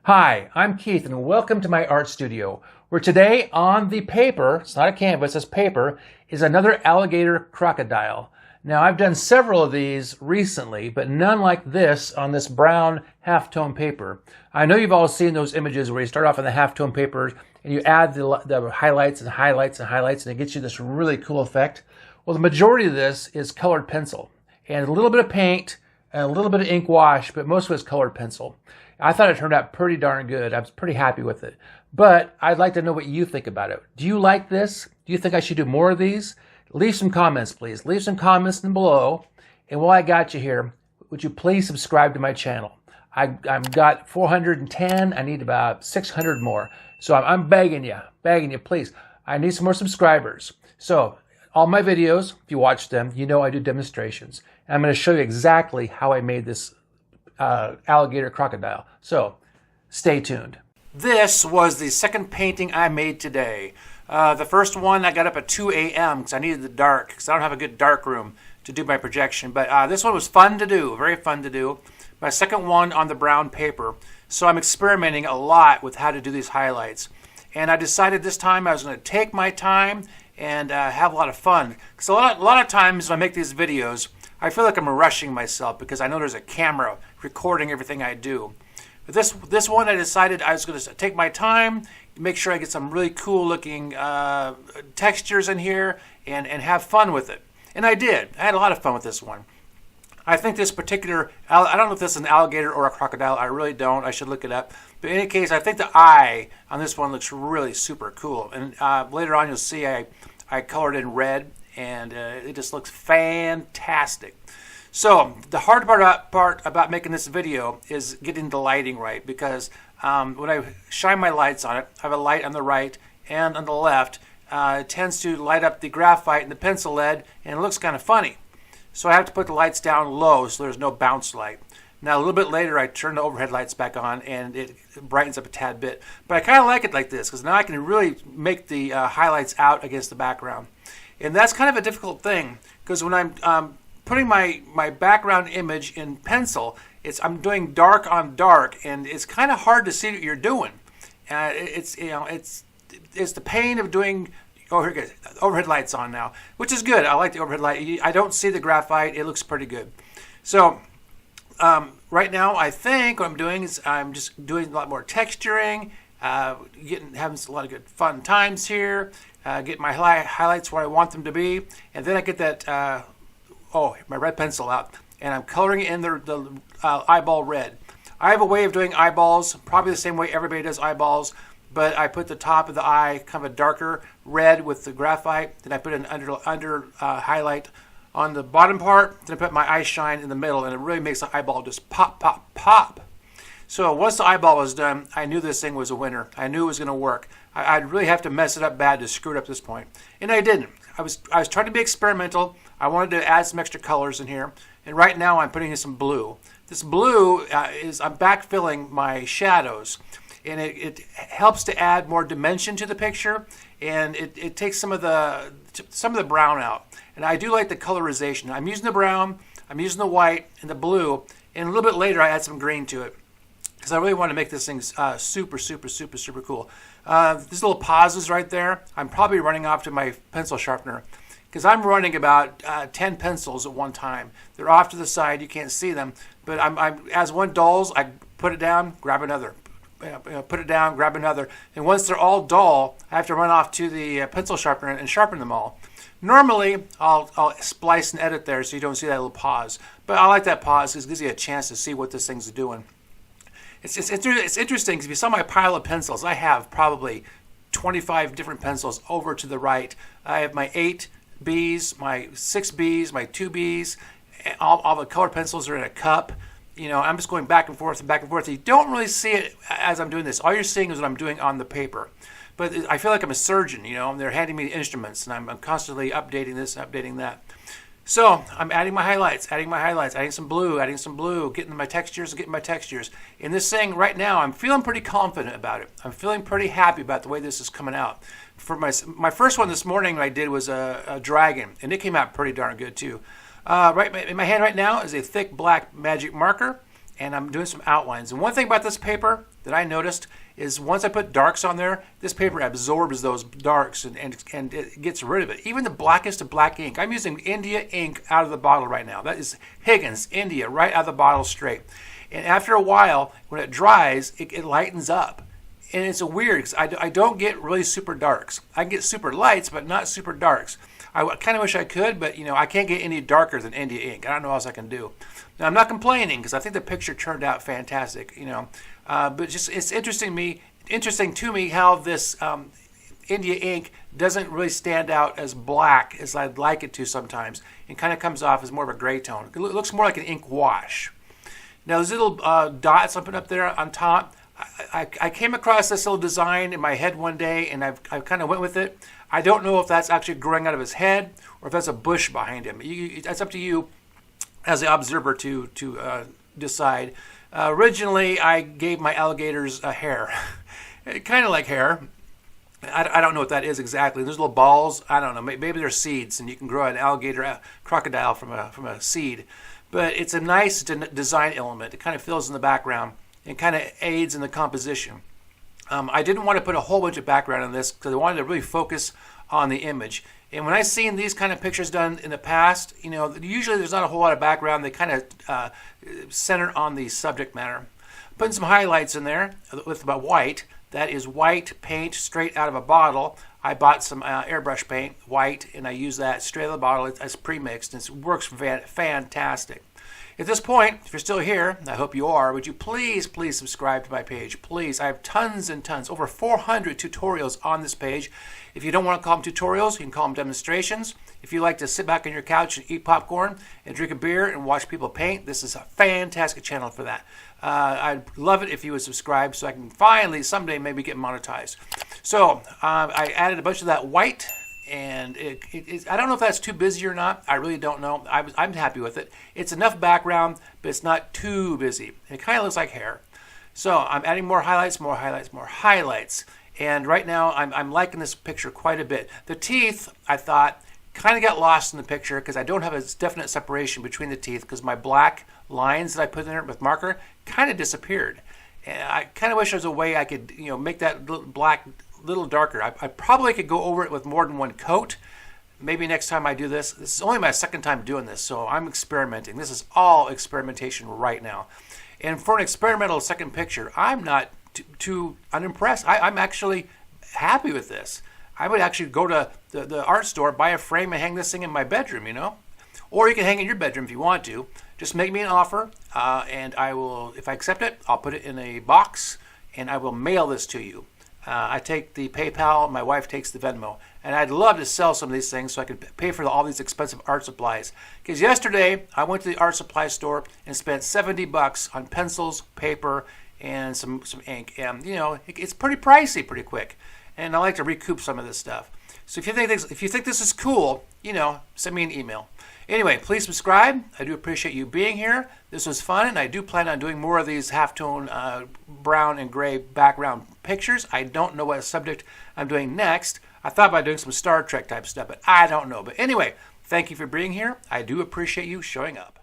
Hi, I'm Keith and welcome to my art studio, where today on the paper, it's not a canvas, it's paper, is another alligator crocodile. Now I've done several of these recently, but none like this on this brown halftone paper. I know you've all seen those images where you start off on the halftone paper and you add the highlights and highlights and highlights and it gets you this really cool effect. Well, the majority of this is colored pencil and a little bit of paint and a little bit of ink wash, but most of it's colored pencil. I thought it turned out pretty darn good. I was pretty happy with it. But I'd like to know what you think about it. Do you like this? Do you think I should do more of these? Leave some comments, please. Leave some comments below. And while I got you here, would you please subscribe to my channel? I've got 410. I need about 600 more. So I'm begging you, please. I need some more subscribers. So all my videos, if you watch them, you know I do demonstrations. And I'm going to show you exactly how I made this alligator crocodile. So stay tuned. This was the second painting I made today. The first one I got up at 2 a.m. because I needed the dark, because I don't have a good dark room to do my projection. But this one was fun to do, very fun to do. My second one on the brown paper. So I'm experimenting a lot with how to do these highlights. And I decided this time I was going to take my time and have a lot of fun. Because a lot of times when I make these videos, I feel like I'm rushing myself because I know there's a camera recording everything I do. But this one I decided I was going to take my time, make sure I get some really cool looking textures in here and have fun with it. And I did. I had a lot of fun with this one. I think this particular, I don't know if this is an alligator or a crocodile. I really don't. I should look it up. But in any case, I think the eye on this one looks really super cool. And later on you'll see I colored in red and it just looks fantastic. So the hard part about making this video is getting the lighting right, because when I shine my lights on it, I have a light on the right and on the left. It tends to light up the graphite and the pencil lead, and it looks kind of funny. So I have to put the lights down low so there's no bounce light. Now a little bit later I turn the overhead lights back on and it brightens up a tad bit. But I kind of like it like this because now I can really make the highlights out against the background. And that's kind of a difficult thing because when I'm putting my background image in pencil, I'm doing dark on dark, and it's kind of hard to see what you're doing. It's the pain of doing. Oh, here it goes. Overhead lights on now, which is good. I like the overhead light. I don't see the graphite. It looks pretty good. So right now, I think what I'm doing is I'm just doing a lot more texturing, having a lot of good fun times here. Get my highlights where I want them to be, and then I get that my red pencil out, and I'm coloring in the eyeball red. I have a way of doing eyeballs, probably the same way everybody does eyeballs, but I put the top of the eye kind of a darker red with the graphite, then I put an under highlight on the bottom part, then I put my eye shine in the middle, and it really makes the eyeball just pop, pop, pop. So once the eyeball was done, I knew this thing was a winner. I knew it was going to work. I'd really have to mess it up bad to screw it up this point. And I didn't. I was trying to be experimental. I wanted to add some extra colors in here. And right now I'm putting in some blue. This blue I'm backfilling my shadows. And it helps to add more dimension to the picture. And it takes some of the brown out. And I do like the colorization. I'm using the brown, I'm using the white, and the blue. And a little bit later I add some green to it, because I really want to make this thing super, super, super, super cool. These little pauses right there, I'm probably running off to my pencil sharpener, because I'm running about 10 pencils at one time. They're off to the side, you can't see them, but as one dulls, I put it down, grab another. Put it down, grab another. And once they're all dull, I have to run off to the pencil sharpener and sharpen them all. Normally, I'll splice and edit there so you don't see that little pause. But I like that pause because it gives you a chance to see what this thing's doing. It's interesting because if you saw my pile of pencils, I have probably 25 different pencils over to the right. I have my 8 Bs, my 6 Bs, my 2 Bs. All the colored pencils are in a cup. You know, I'm just going back and forth and back and forth. You don't really see it as I'm doing this. All you're seeing is what I'm doing on the paper. But I feel like I'm a surgeon, you know, and they're handing me instruments, and I'm constantly updating this and updating that. So I'm adding my highlights, adding some blue, getting my textures. In this thing right now, I'm feeling pretty confident about it. I'm feeling pretty happy about the way this is coming out. For my first one this morning I did was a dragon, and it came out pretty darn good too. Right in my hand right now is a thick black magic marker, and I'm doing some outlines. And one thing about this paper that I noticed is once I put darks on there, this paper absorbs those darks and it gets rid of it. Even the blackest of black ink. I'm using India ink out of the bottle right now. That is Higgins, India, right out of the bottle straight. And after a while, when it dries, it lightens up. And it's weird because I don't get really super darks. I get super lights, but not super darks. I kind of wish I could, but I can't get any darker than India ink. I don't know what else I can do. Now, I'm not complaining because I think the picture turned out fantastic, but just it's interesting to me how this India ink doesn't really stand out as black as I'd like it to sometimes. It kind of comes off as more of a gray tone. It looks more like an ink wash. Now, those little dots I put up there on top, I came across this little design in my head one day, and I kind of went with it. I don't know if that's actually growing out of his head or if that's a bush behind him. It's up to you as the observer to decide. Originally, I gave my alligators a hair, kind of like hair. I don't know what that is exactly. There's little balls. I don't know. Maybe they're seeds, and you can grow an alligator, crocodile from a seed. But it's a nice design element. It kind of fills in the background and kind of aids in the composition. I didn't want to put a whole bunch of background on this because I wanted to really focus on the image. And when I've seen these kind of pictures done in the past, usually there's not a whole lot of background. They kind of center on the subject matter. Putting some highlights in there with about white. That is white paint straight out of a bottle. I bought some airbrush paint, white, and I use that straight out of the bottle. It's pre-mixed, and it works fantastic. At this point, if you're still here, I hope you are, would you please subscribe to my page? Please. I have tons and tons, over 400 tutorials on this page. If you don't want to call them tutorials, you can call them demonstrations. If you like to sit back on your couch and eat popcorn and drink a beer and watch people paint, this is a fantastic channel for that. I'd love it if you would subscribe so I can finally someday maybe get monetized. So I added a bunch of that white. And I don't know if that's too busy or not. I really don't know. I'm happy with it. It's enough background, but it's not too busy. It kind of looks like hair. So I'm adding more highlights. And right now I'm liking this picture quite a bit. The teeth, I thought, kind of got lost in the picture because I don't have a definite separation between the teeth because my black lines that I put in there with marker kind of disappeared. And I kind of wish there was a way I could make that black little darker. I probably could go over it with more than one coat. Maybe next time I do this. This is only my second time doing this, so I'm experimenting. This is all experimentation right now. And for an experimental second picture, I'm not too unimpressed. I'm actually happy with this. I would actually go to the art store, buy a frame, and hang this thing in my bedroom, Or you can hang it in your bedroom if you want to. Just make me an offer, and I will, if I accept it, I'll put it in a box, and I will mail this to you. I take the PayPal, my wife takes the Venmo. And I'd love to sell some of these things so I could pay for all these expensive art supplies. Because yesterday, I went to the art supply store and spent $70 on pencils, paper, and some ink. And, it's pretty pricey pretty quick. And I like to recoup some of this stuff. So if you think this is cool, send me an email. Anyway, please subscribe. I do appreciate you being here. This was fun, and I do plan on doing more of these halftone brown and gray background pictures. I don't know what subject I'm doing next. I thought about doing some Star Trek type stuff, but I don't know. But anyway, thank you for being here. I do appreciate you showing up.